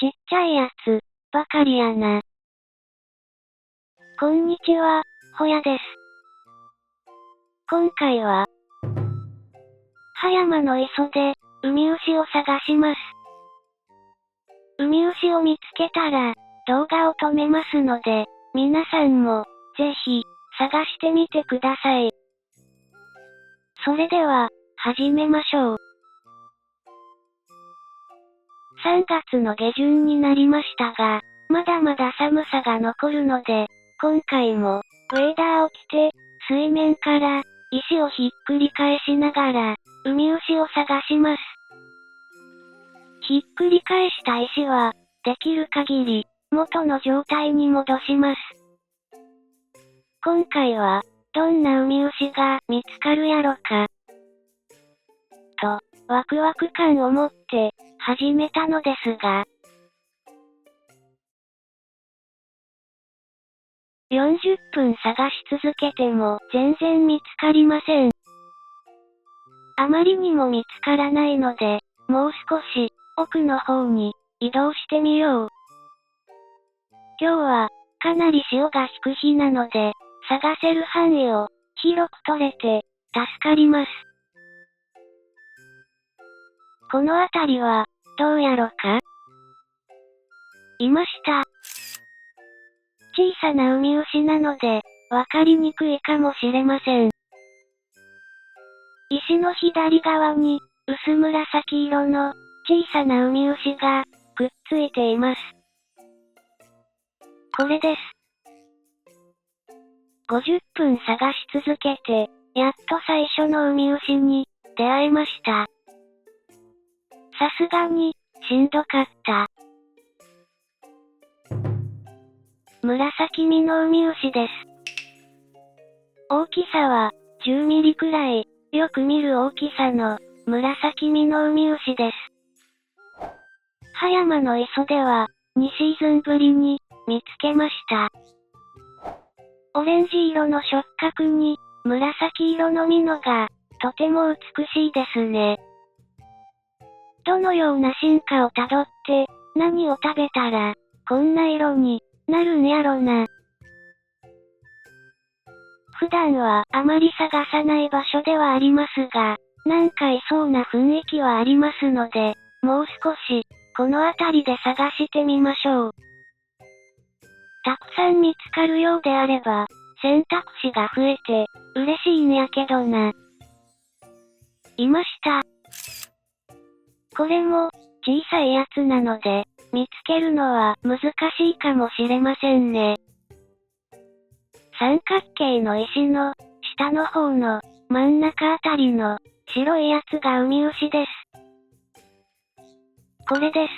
ちっちゃいやつ、ばかりやな。こんにちは、ほやです。今回は、葉山の磯で、ウミウシを探します。ウミウシを見つけたら、動画を止めますので、皆さんも、ぜひ、探してみてください。それでは、始めましょう。3月の下旬になりましたが、まだまだ寒さが残るので、今回も、ウェーダーを着て、水面から、石をひっくり返しながら、ウミウシを探します。ひっくり返した石は、できる限り、元の状態に戻します。今回は、どんなウミウシが見つかるやろか。と、ワクワク感を持って、始めたのですが、40分探し続けても全然見つかりません。あまりにも見つからないので、もう少し奥の方に移動してみよう。今日はかなり潮が引く日なので、探せる範囲を広く取れて助かります。この辺りはどうやろか？いました。小さなウミウシなので、わかりにくいかもしれません。石の左側に、薄紫色の、小さなウミウシが、くっついています。これです。50分探し続けて、やっと最初のウミウシに、出会えました。さすがに、しんどかった。紫身のウミウシです。大きさは、10ミリくらい、よく見る大きさの、紫身のウミウシです。葉山の磯では、2シーズンぶりに、見つけました。オレンジ色の触覚に、紫色のミノが、とても美しいですね。どのような進化をたどって、何を食べたら、こんな色になるんやろな。普段はあまり探さない場所ではありますが、なんかいそうな雰囲気はありますので、もう少し、この辺りで探してみましょう。たくさん見つかるようであれば、選択肢が増えて、嬉しいんやけどな。いました。これも、小さいやつなので、見つけるのは難しいかもしれませんね。三角形の石の、下の方の、真ん中あたりの、白いやつがウミウシです。これです。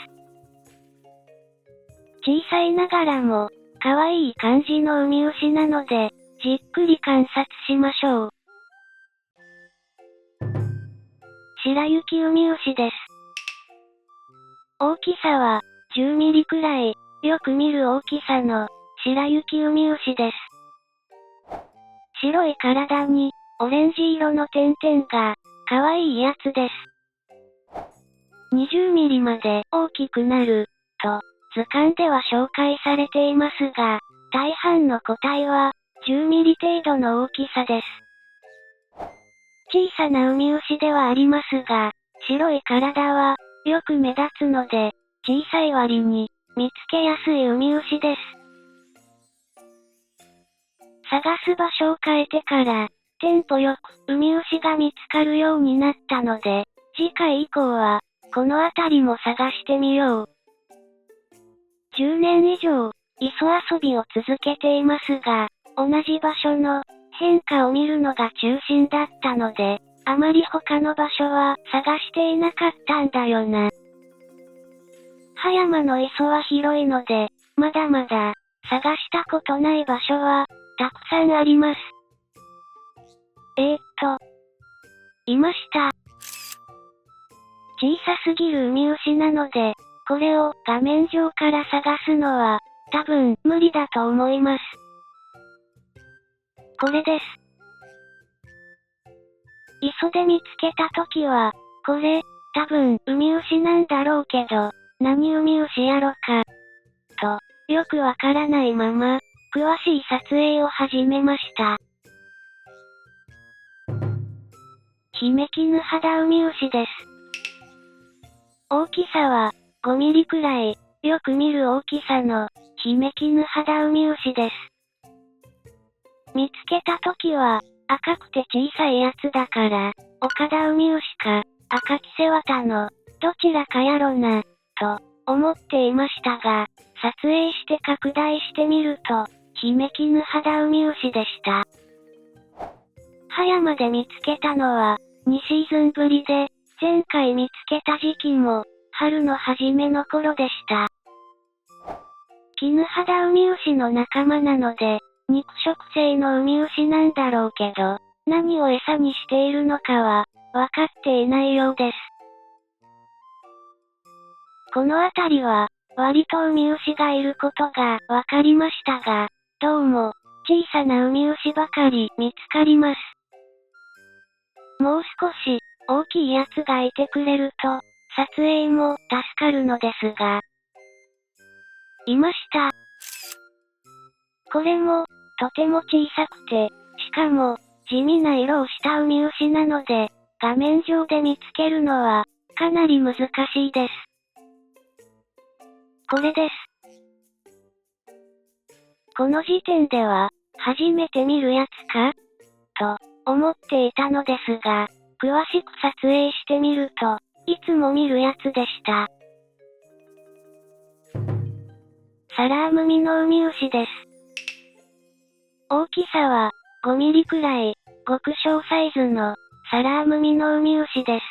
小さいながらも、可愛い感じのウミウシなので、じっくり観察しましょう。白雪ウミウシです。大きさは、10ミリくらい、よく見る大きさの、白雪ウミウシです。白い体に、オレンジ色の点々が、可愛いやつです。20ミリまで大きくなる、と、図鑑では紹介されていますが、大半の個体は、10ミリ程度の大きさです。小さなウミウシではありますが、白い体は、よく目立つので、小さい割に、見つけやすいウミウシです。探す場所を変えてから、テンポよくウミウシが見つかるようになったので、次回以降は、この辺りも探してみよう。10年以上、磯遊びを続けていますが、同じ場所の変化を見るのが中心だったので、あまり他の場所は探していなかったんだよな。葉山の磯は広いので、まだまだ探したことない場所はたくさんあります。いました。小さすぎるウミウシなので、これを画面上から探すのは、多分無理だと思います。これです。磯で見つけたときは、これ、多分ウミウシなんだろうけど、何ウミウシやろか。と、よくわからないまま、詳しい撮影を始めました。ヒメキヌハダウミウシです。大きさは、5ミリくらい、よく見る大きさの、ヒメキヌハダウミウシです。見つけたときは、赤くて小さいやつだから、オカダウミウシか、アカキセワタの、どちらかやろな、と、思っていましたが、撮影して拡大してみると、ヒメキヌハダウミウシでした。葉山で見つけたのは、2シーズンぶりで、前回見つけた時期も、春の初めの頃でした。キヌハダウミウシの仲間なので、肉食性のウミウシなんだろうけど、何を餌にしているのかは、わかっていないようです。この辺りは、割とウミウシがいることがわかりましたが、どうも、小さなウミウシばかり見つかります。もう少し、大きいやつがいてくれると、撮影も助かるのですが。いました。これも、とても小さくて、しかも、地味な色をしたウミウシなので、画面上で見つけるのは、かなり難しいです。これです。この時点では、初めて見るやつかと、思っていたのですが、詳しく撮影してみると、いつも見るやつでした。サラームミのウミウシです。大きさは、5ミリくらい、極小サイズの、サラームミのウミウシです。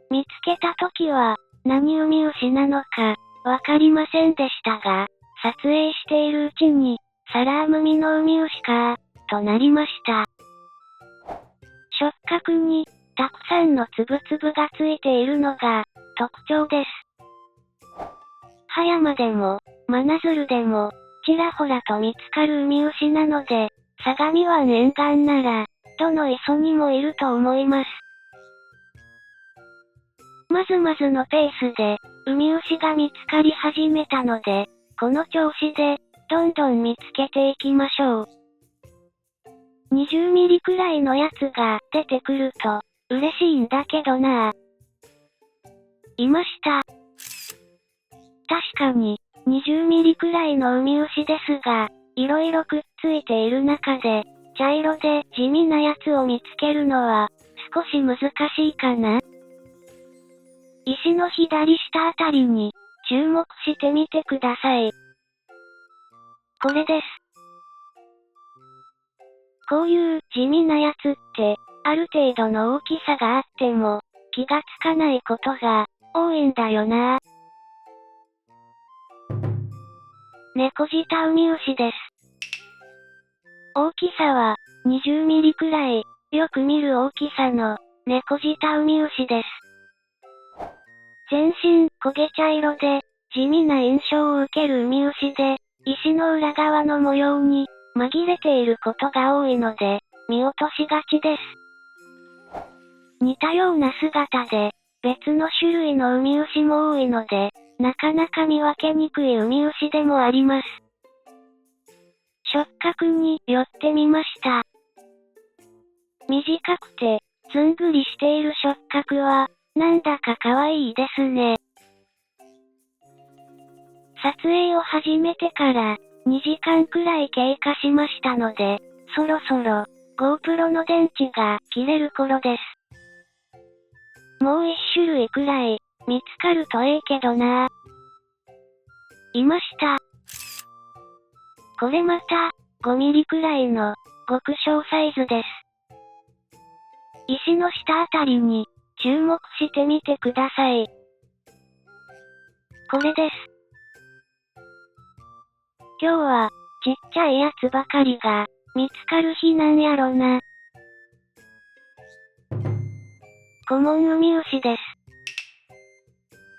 見つけたときは、何ウミウシなのか、わかりませんでしたが、撮影しているうちに、サラームミのウミウシかとなりました。触覚に、たくさんのつぶつぶがついているのが、特徴です。葉山でも、真鶴でも、ちらほらと見つかるウミウシなので、相模湾沿岸なら、どの磯にもいると思います。まずまずのペースで、ウミウシが見つかり始めたので、この調子で、どんどん見つけていきましょう。20ミリくらいのやつが出てくると、嬉しいんだけどなぁ。いました。確かに、20ミリくらいのウミウシですが、いろいろくっついている中で、茶色で地味なやつを見つけるのは、少し難しいかな。石の左下あたりに、注目してみてください。これです。こういう地味なやつって、ある程度の大きさがあっても、気がつかないことが多いんだよな。猫舌ウミウシです。大きさは、20ミリくらい、よく見る大きさの、猫舌ウミウシです。全身焦げ茶色で、地味な印象を受けるウミウシで、石の裏側の模様に、紛れていることが多いので、見落としがちです。似たような姿で、別の種類のウミウシも多いので、なかなか見分けにくいウミウシでもあります。触覚に寄ってみました。短くて、ずんぐりしている触覚は、なんだか可愛いですね。撮影を始めてから、2時間くらい経過しましたので、そろそろ、GoPro の電池が切れる頃です。もう一種類くらい、見つかるといいけどなぁ。いました。これまた、5ミリくらいの、極小サイズです。石の下あたりに、注目してみてください。これです。今日は、ちっちゃいやつばかりが、見つかる日なんやろな。コモンウミウシです。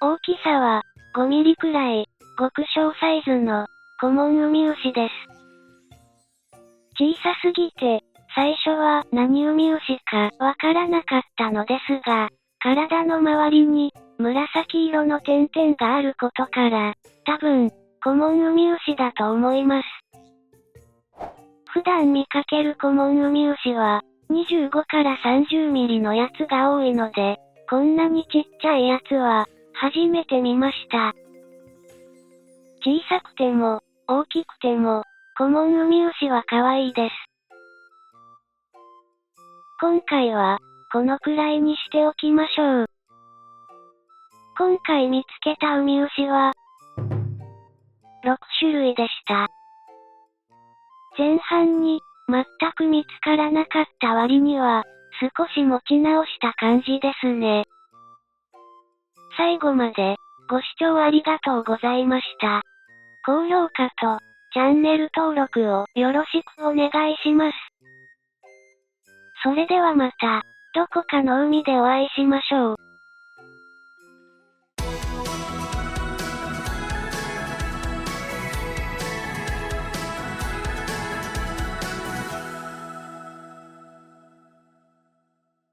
大きさは、5ミリくらい、極小サイズの、コモンウミウシです。小さすぎて、最初は何ウミウシかわからなかったのですが、体の周りに、紫色の点々があることから、多分、コモンウミウシだと思います。普段見かけるコモンウミウシは、25から30ミリのやつが多いので、こんなにちっちゃいやつは、初めて見ました。小さくても、大きくても、コモンウミウシは可愛いです。今回は、このくらいにしておきましょう。今回見つけたウミウシは、6種類でした。前半に、全く見つからなかった割には、少し持ち直した感じですね。最後まで、ご視聴ありがとうございました。高評価と、チャンネル登録をよろしくお願いします。それではまた、どこかの海でお会いしましょう。